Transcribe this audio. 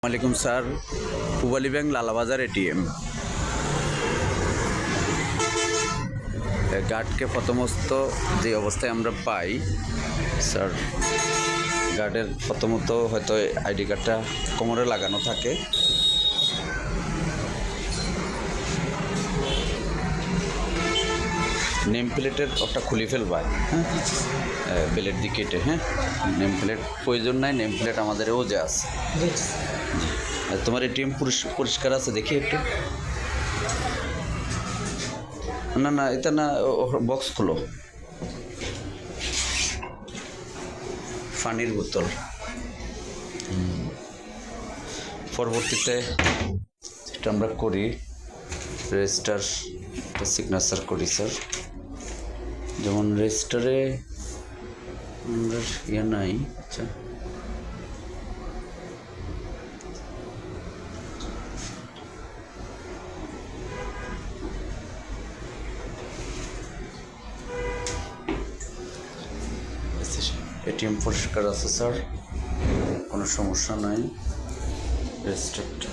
ওয়ালাইকুম sir, Pubali bank Lalabazar ATM. গার্ডকে প্রথমত যে অবস্থায় আমরা পাই স্যার, গার্ডের প্রথমত হয়তো আইডি কার্ডটা কোমরে লাগানো থাকে। নেম প্লেটের ওটা খুলে ফেলবা, হ্যাঁ, প্লেট দিয়ে কেটে, হ্যাঁ। নেম প্লেট প্রয়োজন নাই, নেম প্লেট আমাদের ওজে আছে। তোমার এটিএম পরিষ্কার আছে দেখি একটু। না না, এটা না, বক্স খুলো। পানির বোতল। পরবর্তীতে যেটা আমরা করি, রেজিস্টার সিগনেচার করি স্যার। যেমন রেজিস্টারে আমরা ইয়ে নাই। আচ্ছা, এটিএম পরিষ্কার আছে স্যার, কোনো সমস্যা নাই। রেজিস্টারটা